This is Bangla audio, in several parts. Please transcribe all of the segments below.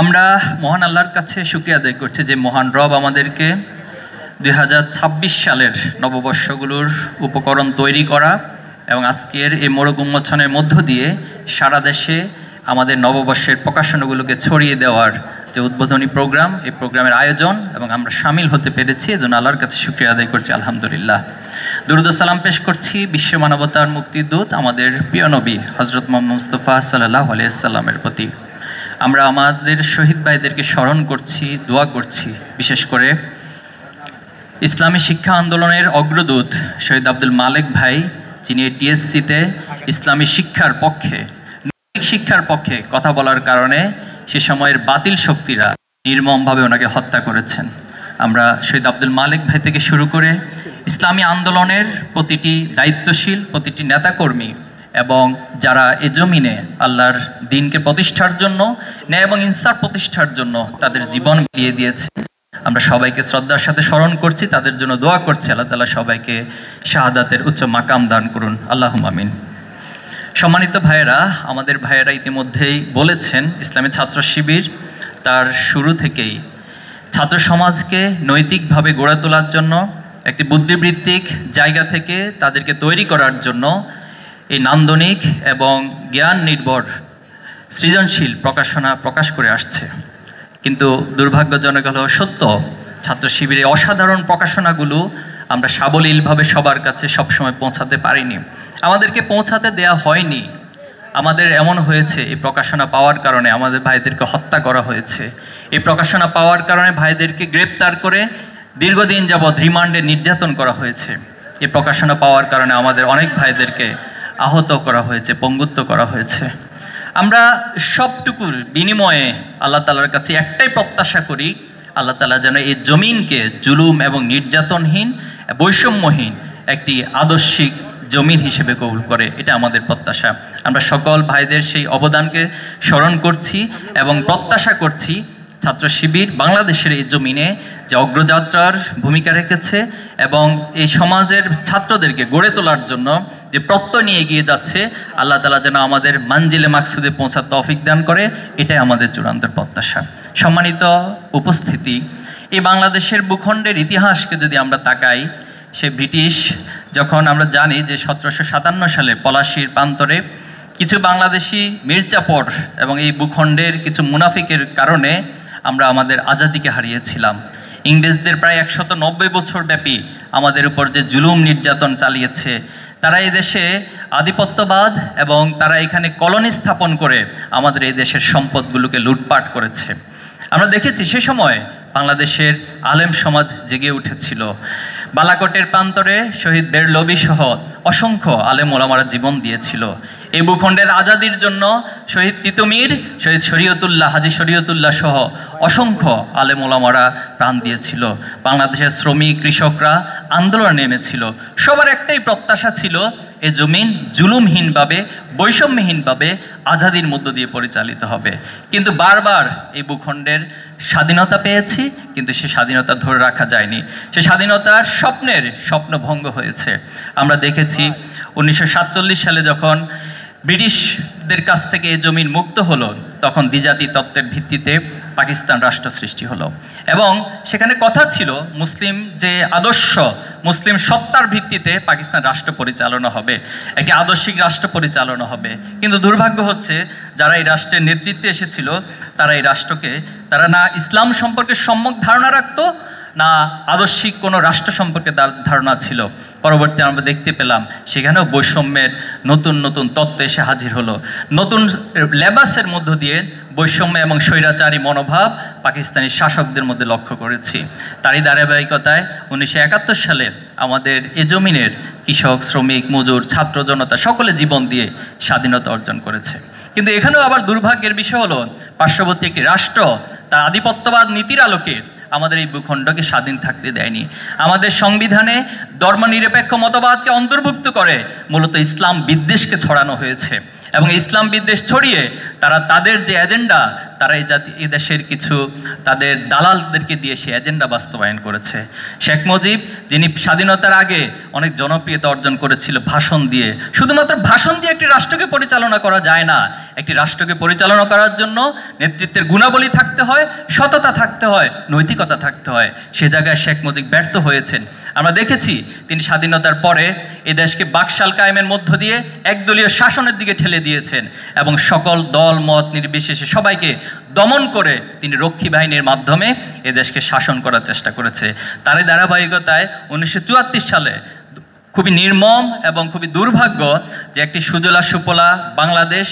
আমরা মহান আল্লাহর কাছে শুকরিয়া আদায় করছি যে মহান রব আমাদেরকে 2026 সালের নববর্ষগুলোর উপকরণ তৈরি করা এবং আজকের এই মোড়ক উন্মোচনের মধ্য দিয়ে সারা দেশে আমাদের নববর্ষের প্রকাশনাগুলোকে ছড়িয়ে দেওয়ার যে উদ্বোধনী প্রোগ্রাম, এই প্রোগ্রামের আয়োজন এবং আমরা সামিল হতে পেরেছি, এজন্য আল্লাহর কাছে শুকরিয়া আদায় করছি আলহামদুলিল্লাহ। দুরূদ ও সালাম পেশ করছি বিশ্ব মানবতার মুক্তিদূত আমাদের প্রিয় নবী হযরত মুহাম্মদ মুস্তাফা সাল্লাল্লাহু আলাইহি ওয়াসাল্লামের প্রতি। আমরা আমাদের শহীদ ভাইদেরকে স্মরণ করছি, দোয়া করছি। বিশেষ করে ইসলামী শিক্ষা আন্দোলনের অগ্রদূত শহীদ আব্দুল মালেক ভাই, যিনি টিএসসিতে ইসলামী শিক্ষার পক্ষে, নৈতিক শিক্ষার পক্ষে কথা বলার কারণে সে সময়ের বাতিল শক্তিরা নির্মমভাবে ওনাকে হত্যা করেছেন। আমরা শহীদ আব্দুল মালেক ভাই থেকে শুরু করে ইসলামী আন্দোলনের প্রতিটি দায়িত্বশীল, প্রতিটি নেতাকর্মী এবং যারা এ জমিনে আল্লাহর দ্বীনকে প্রতিষ্ঠার জন্য, ন্যায় এবং ইনসাফ প্রতিষ্ঠার জন্য তাদের জীবন বিলিয়ে দিয়েছে, আমরা সবাইকে শ্রদ্ধার সাথে স্মরণ করছি, তাদের জন্য দোয়া করছি। আল্লাহ তাআলা সবাইকে শাহাদাতের উচ্চ মাকাম দান করুন, আল্লাহুম্মা আমিন। সম্মানিত ভাইয়েরা, আমাদের ভাইয়েরা ইতিমধ্যেই বলেছেন, ইসলামী ছাত্র শিবির তার শুরু থেকেই ছাত্র সমাজকে নৈতিকভাবে গড়ে তোলার জন্য, একটি বুদ্ধিবৃত্তিক জায়গা থেকে তাদেরকে তৈরি করার জন্য এই নান্দনিক এবং জ্ঞান নির্ভর সৃজনশীল প্রকাশনা প্রকাশ করে আসছে। কিন্তু দুর্ভাগ্যজনক হলো সত্য, ছাত্র শিবিরে অসাধারণ প্রকাশনাগুলো আমরা সাবলীলভাবে সবার কাছে সবসময় পৌঁছাতে পারিনি, আমাদেরকে পৌঁছাতে দেয়া হয়নি। আমাদের এমন হয়েছে, এই প্রকাশনা পাওয়ার কারণে আমাদের ভাইদেরকে হত্যা করা হয়েছে, এই প্রকাশনা পাওয়ার কারণে ভাইদেরকে গ্রেপ্তার করে দীর্ঘদিন যাবৎ রিমান্ডে নির্যাতন করা হয়েছে, এই প্রকাশনা পাওয়ার কারণে আমাদের অনেক ভাইদেরকে আহত করা হয়েছে, পঙ্গুত্ব করা হয়েছে। আমরা সবটুকুর বিনিময়ে আল্লাহ তাআলার কাছে একটাই প্রত্যাশা করি, আল্লাহ তাআলা যেন এই জমিনকে জুলুম এবং নির্যাতনহীন, বৈষম্যহীন একটি আদর্শিক জমিন হিসেবে কবুল করে, এটা আমাদের প্রত্যাশা। আমরা সকল ভাইদের সেই অবদানকে স্মরণ করছি এবং প্রত্যাশা করছি ছাত্র শিবির বাংলাদেশের এই জমিনে যে অগ্রযাত্রার ভূমিকা রেখেছে এবং এই সমাজের ছাত্রদেরকে গড়ে তোলার জন্য যে প্রত্যয় নিয়ে এগিয়ে যাচ্ছে, আল্লাহ তাআলা যেন আমাদের মানজিলে মাকসুদে পৌঁছার তৌফিক দান করে, এটাই আমাদের চূড়ান্ত প্রত্যাশা। সম্মানিত উপস্থিতি, এই বাংলাদেশের ভূখণ্ডের ইতিহাসকে যদি আমরা তাকাই, সে ব্রিটিশ যখন আমরা জানি যে 1757 সালে পলাশীর প্রান্তরে কিছু বাংলাদেশি মির্জাপর এবং এই ভূখণ্ডের কিছু মুনাফিকের কারণে আমরা আমাদের আজাদিকে হারিয়েছিলাম। ইংরেজদের প্রায় 190 বছর ব্যাপী আমাদের উপর যে জুলুম নির্যাতন চালিয়েছে, তারা এই দেশে আধিপত্যবাদ এবং তারা এখানে কলোনি স্থাপন করে আমাদের এই দেশের সম্পদগুলোকে লুটপাট করেছে। আমরা দেখেছি সে সময় বাংলাদেশের আলেম সমাজ জেগে উঠেছিল। বালাকোটের প্রান্তরে শহীদ বেরলভী সহ অসংখ্য আলেম ওলামারা জীবন দিয়েছিল। এই ভূখণ্ডের আজাদির জন্য শহীদ তিতুমীর, শহীদ শরীয়তুল্লাহ, হাজী শরীয়তুল্লাহ সহ অসংখ্য আলেম ওলামারা প্রাণ দিয়েছিল। বাংলাদেশের শ্রমিক, কৃষকরা আন্দোলনে নেমেছিল। সবার একটাই প্রত্যাশা ছিল, এ জমিন জুলুমহীনভাবে, বৈষম্যহীনভাবে আজাদির মধ্য দিয়ে পরিচালিত হবে। কিন্তু বারবার এই ভূখণ্ডের স্বাধীনতা পেয়েছি, কিন্তু সে স্বাধীনতা ধরে রাখা যায়নি। সে স্বাধীনতার স্বপ্নভঙ্গ হয়েছে। আমরা দেখেছি 1947 সালে যখন ব্রিটিশদের কাছ থেকে এই জমিন মুক্ত হলো, তখন দ্বিজাতি তত্ত্বের ভিত্তিতে পাকিস্তান রাষ্ট্র সৃষ্টি হলো এবং সেখানে কথা ছিল মুসলিম যে আদর্শ, মুসলিম সত্তার ভিত্তিতে পাকিস্তান রাষ্ট্র পরিচালনা হবে, একটি আদর্শিক রাষ্ট্র পরিচালনা হবে। কিন্তু দুর্ভাগ্য হচ্ছে, যারা এই রাষ্ট্রের নেতৃত্বে এসেছিল, তারা এই রাষ্ট্রকে, তারা না ইসলাম সম্পর্কে সম্যক ধারণা রাখতো, না আদর্শিক কোনো রাষ্ট্র সম্পর্কে ধারণা ছিল। পরবর্তী আমরা দেখতে পেলাম সেখানেও বৈষম্যের নতুন নতুন তত্ত্ব এসে হাজির হলো। নতুন লেবাসের মধ্য দিয়ে বৈষম্য এবং স্বৈরাচারী মনোভাব পাকিস্তানি শাসকদের মধ্যে লক্ষ্য করেছি। তারই ধারাবাহিকতায় 1971 সালে আমাদের এ জমিনের কৃষক, শ্রমিক, মজুর, ছাত্র জনতা সকলে জীবন দিয়ে স্বাধীনতা অর্জন করেছে। কিন্তু এখানেও আবার দুর্ভাগ্যের বিষয় হলো, পার্শ্ববর্তী একটি রাষ্ট্র তার আধিপত্যবাদ নীতির আলোকে আমাদের এই ভূখণ্ডকে স্বাধীন থাকতে দেয়নি। আমাদের সংবিধানে ধর্মনিরপেক্ষ মতবাদকে অন্তর্ভুক্ত করে মূলত ইসলাম বিদ্বেষকে ছড়ানো হয়েছে এবং ইসলাম বিদ্বেষ ছড়িয়ে তারা তাদের যে এজেন্ডা, তারা এই দেশের কিছু তাদের দালালদেরকে দিয়ে সে এজেন্ডা বাস্তবায়ন করেছে। শেখ মুজিব, যিনি স্বাধীনতার আগে অনেক জনপ্রিয়তা অর্জন করেছিল ভাষণ দিয়ে, শুধুমাত্র ভাষণ দিয়ে একটি রাষ্ট্রকে পরিচালনা করা যায় না। একটি রাষ্ট্রকে পরিচালনা করার জন্য নেতৃত্বের গুণাবলী থাকতে হয়, সততা থাকতে হয়, নৈতিকতা থাকতে হয়। সে জায়গায় শেখ মুজিব ব্যর্থ হয়েছেন। আমরা দেখেছি তিনি স্বাধীনতার পরে এই দেশকে বাকশাল কায়েমের মধ্য দিয়ে একদলীয় শাসনের দিকে ঠেলে দিয়েছেন এবং সকল দল মত নির্বিশেষে সবাইকে দমন করে তিনি রক্ষী বাহিনীর মাধ্যমে এ দেশকে শাসন করার চেষ্টা করেছে। তারই ধারাবাহিকতায় 1974 সালে খুবই নির্মম এবং খুবই দুর্ভাগ্য যে একটি সুজলা সুফলা বাংলাদেশ,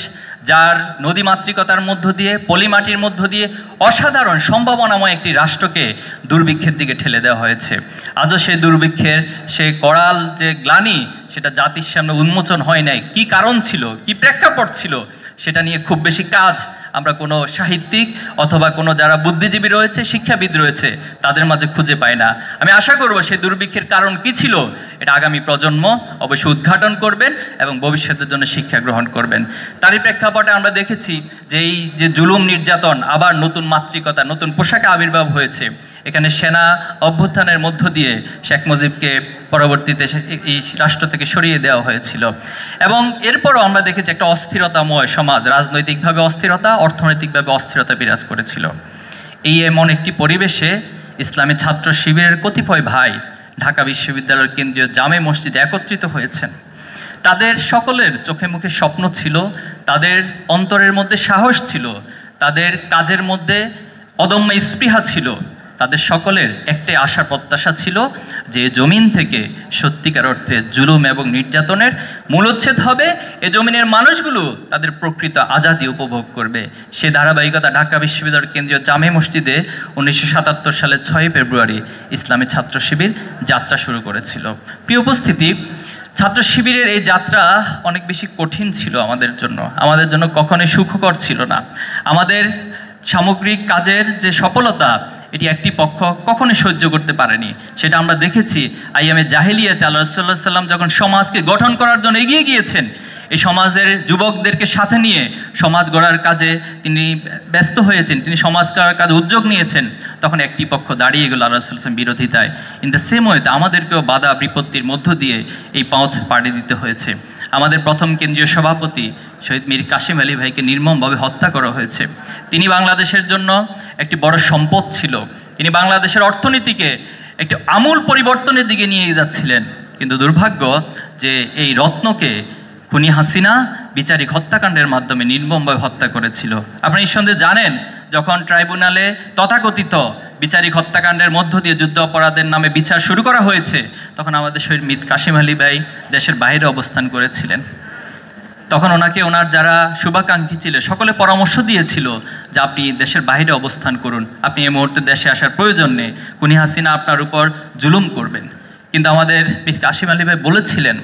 যার নদীমাতৃকতার মধ্য দিয়ে, পলিমাটির মধ্য দিয়ে অসাধারণ সম্ভাবনাময় একটি রাষ্ট্রকে দুর্ভিক্ষের দিকে ঠেলে দেওয়া হয়েছে। আজও সেই দুর্ভিক্ষের সেই করাল যে গ্লানি, সেটা জাতির সামনে উন্মোচন হয় নাই। কি কারণ ছিল, কি প্রেক্ষাপট ছিল, সেটা নিয়ে খুব বেশি কাজ আমরা কোনো সাহিত্যিক অথবা কোনো যারা বুদ্ধিজীবী রয়েছে, শিক্ষাবিদ রয়েছে, তাদের মাঝে খুঁজে পাই না। আমি আশা করব সেই দুর্ভিক্ষের কারণ কি ছিল এটা আগামী প্রজন্ম অবশ্যই উদ্ঘাটন করবেন এবং ভবিষ্যতের জন্য শিক্ষা গ্রহণ করবেন। তারই প্রেক্ষাপটে আমরা দেখেছি যে এই যে জুলুম নির্যাতন আবার নতুন মাতৃকতা, নতুন পোশাকে আবির্ভাব হয়েছে। এখানে সেনা অভ্যুত্থানের মধ্য দিয়ে শেখ মুজিবকে পরবর্তীতে এই রাষ্ট্র থেকে সরিয়ে দেওয়া হয়েছিল এবং এরপরও আমরা দেখেছি একটা অস্থিরতাময় সমাজ, রাজনৈতিকভাবে অস্থিরতা, অর্থনৈতিকভাবে অস্থিরতা বিরাজ করেছিল। এই এমন একটি পরিবেশে ইসলামী ছাত্র শিবিরের কতিপয় ভাই ঢাকা বিশ্ববিদ্যালয়ের কেন্দ্রীয় জামে মসজিদে একত্রিত হয়েছেন। তাদের সকলের চোখে মুখে স্বপ্ন ছিল, তাদের অন্তরের মধ্যে সাহস ছিল, তাদের কাজের মধ্যে অদম্য স্পৃহা ছিল। তাদের সকলের একটাই আশা প্রত্যাশা ছিল যে জমিন থেকে সত্যিকার অর্থে জুলুম এবং নির্যাতনের মূলোচ্ছেদ হবে, এ জমিনের মানুষগুলো তাদের প্রকৃত আজাদী উপভোগ করবে। সে ধারাবাহিকতা ঢাকা বিশ্ববিদ্যালয়ের কেন্দ্রীয় জামে মসজিদে 1977 সালের 6 ফেব্রুয়ারি ইসলামী ছাত্র শিবির যাত্রা শুরু করেছিল। প্রিয় উপস্থিতি, ছাত্র শিবিরের এই যাত্রা অনেক বেশি কঠিন ছিল আমাদের জন্য কখনোই সুখকর ছিল না। আমাদের সামগ্রিক কাজের যে সফলতা, এটি একটি পক্ষ কখনোই সহ্য করতে পারেনি। সেটা আমরা দেখেছি আইয়ামে জাহেলিয়াতে আল্লাহ রাসূলুল্লাহ সাল্লাল্লাহু আলাইহি ওয়াসাল্লাম যখন সমাজকে গঠন করার জন্য এগিয়ে গিয়েছেন, এই সমাজের যুবকদেরকে সাথে নিয়ে সমাজ গড়ার কাজে তিনি ব্যস্ত হয়েছেন, তিনি সমাজ গড়ার কাজে উদ্যোগ নিয়েছেন, তখন একটি পক্ষ দাঁড়িয়ে গেল আল্লাহ রাসূলুল্লাহ সাল্লাল্লাহু আলাইহি ওয়াসাল্লাম বিরোধিতায়। ইন দ্য সেম ওয়েতে আমাদেরকেও বাধা বিপত্তির মধ্য দিয়ে এই পথ পাড়ি দিতে হয়েছে। আমাদের প্রথম কেন্দ্রীয় সভাপতি শহীদ মীর কাসেম আলী ভাইকে নির্মমভাবে হত্যা করা হয়েছে। তিনি বাংলাদেশের জন্য একটি বড় সম্পদ ছিল। তিনি বাংলাদেশের অর্থনীতিকে একটি আমূল পরিবর্তনের দিকে নিয়ে যাচ্ছিলেন, কিন্তু দুর্ভাগ্য যে এই রত্নকে খুনি হাসিনা বিচারিক হত্যাকাণ্ডের মাধ্যমে নির্মমভাবে হত্যা করেছিল। আপনি নিঃসন্দেহে জানেন, যখন ট্রাইব্যুনালে তথাকথিত বিচারিক হত্যাকাণ্ডের মধ্য দিয়ে যুদ্ধ অপরাধের নামে বিচার শুরু করা হয়েছে, তখন আমাদের শহীদ মীর কাসেম আলী ভাই দেশের বাইরে অবস্থান করেছিলেন। তখন ওনাকে ওনার যারা শুভাকাঙ্ক্ষী ছিল সকলে পরামর্শ দিয়েছিল যে আপনি দেশের বাইরে অবস্থান করুন, আপনি এই মুহূর্তে দেশে আসার প্রয়োজন নেই, খুনি হাসিনা আপনার উপর জুলুম করবেন। কিন্তু আমাদের মীর কাসেম আলী ভাই বলেছিলেন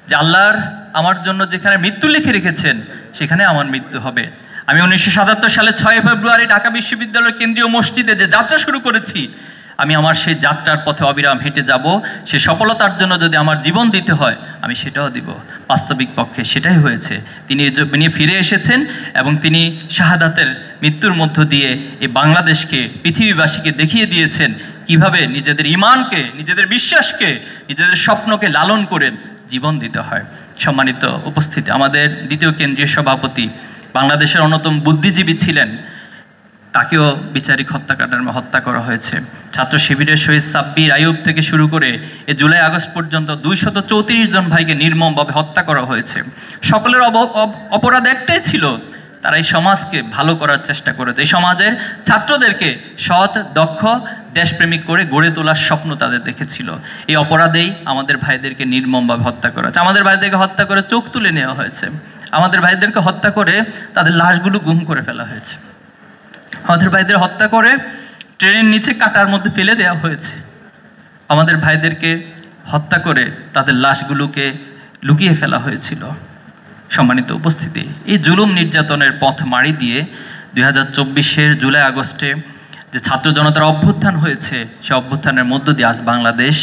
যে আল্লাহর আমার জন্য যেখানে মৃত্যু লিখে রেখেছেন সেখানে আমার মৃত্যু হবে। আমি 1977 সালে 6 ফেব্রুয়ারি ঢাকা বিশ্ববিদ্যালয়ের কেন্দ্রীয় মসজিদে যে যাত্রা শুরু করেছি, আমি আমার সেই যাত্রার পথে অবিরাম হেঁটে যাব। সে সফলতার জন্য যদি আমার জীবন দিতে হয় আমি সেটাও দিব। বাস্তবিক পক্ষে সেটাই হয়েছে। তিনি ফিরে এসেছেন এবং তিনি শাহাদাতের মৃত্যুর মধ্য দিয়ে এই বাংলাদেশকে, পৃথিবীবাসীকে দেখিয়ে দিয়েছেন কিভাবে নিজেদের ঈমানকে, নিজেদের বিশ্বাসকে, নিজেদের স্বপ্নকে লালন করে জীবন দিতে হয়। সম্মানিত উপস্থিতি, আমাদের দ্বিতীয় কেন্দ্রীয় সভাপতি বাংলাদেশের অন্যতম বুদ্ধিজীবী ছিলেন, তাকেও বিচারিক হত্যাকাণ্ডের হত্যা করা হয়েছে। ছাত্র শিবিরের শহীদ সাব্বির আইয়ুব থেকে শুরু করে এই জুলাই আগস্ট পর্যন্ত 234 জন ভাইকে নির্মমভাবে হত্যা করা হয়েছে। সকলের অপরাধ একটাই ছিল, তারা এই সমাজকে ভালো করার চেষ্টা করেছে। এই সমাজের ছাত্রদেরকে সৎ, দক্ষ, দেশপ্রেমিক করে গড়ে তোলার স্বপ্ন তাদের দেখেছিল। এই অপরাধেই আমাদের ভাইদেরকে নির্মমভাবে হত্যা করা হয়েছে। আমাদের ভাইদেরকে হত্যা করে চোখ তুলে নেওয়া হয়েছে। আমাদের ভাইদেরকে হত্যা করে তাদের লাশগুলো গুম করে ফেলা হয়েছে। আমাদের ভাইদের হত্যা করে ট্রেনের নিচে কাটার মধ্যে ফেলে দেওয়া হয়েছে। আমাদের ভাইদেরকে হত্যা করে তাদের লাশগুলোকে লুকিয়ে ফেলা হয়েছিল। সম্মানিত উপস্থিতি, এই জুলুম নির্যাতনের পথ মাড়ি দিয়ে 2024-এর জুলাই আগস্টে যে ছাত্র জনতার অভ্যুত্থান হয়েছে, সে অভ্যুত্থানের মধ্য দিয়ে আজ বাংলাদেশ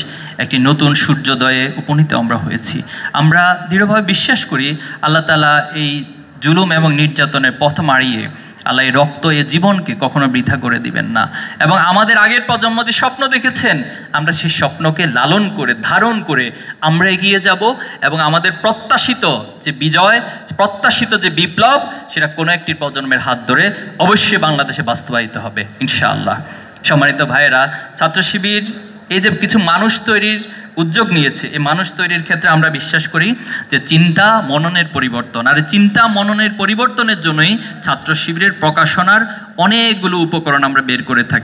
একটি নতুন সূর্যোদয়ে উপনীত আমরা হয়েছি। আমরা দৃঢ়ভাবে বিশ্বাস করি আল্লাহ তাআলা এই জুলুম এবং নির্যাতনের পথ মাড়িয়ে আল্লাহ এই রক্ত এ জীবনকে কখনো বৃথা করে দিবেন না। এবং আমাদের আগের প্রজন্ম যে স্বপ্ন দেখেছেন, আমরা সেই স্বপ্নকে লালন করে ধারণ করে আমরা এগিয়ে যাব এবং আমাদের প্রত্যাশিত যে বিজয়, প্রত্যাশিত যে বিপ্লব, সেটা কোনো একটি প্রজন্মের হাত ধরে অবশ্যই বাংলাদেশে বাস্তবায়িত হবে ইনশাআল্লাহ। সম্মানিত ভাইয়েরা, ছাত্র শিবির এই যে কিছু মানুষ তৈরির উদ্যোগ নিয়েছে, এই মানুষ তৈরির ক্ষেত্রে আমরা বিশ্বাস করি যে চিন্তা মননের পরিবর্তন, আর চিন্তা মননের পরিবর্তনের জন্যই ছাত্র শিবিরের প্রকাশনার অনেকগুলো উপকরণ আমরা বের করে থাকি।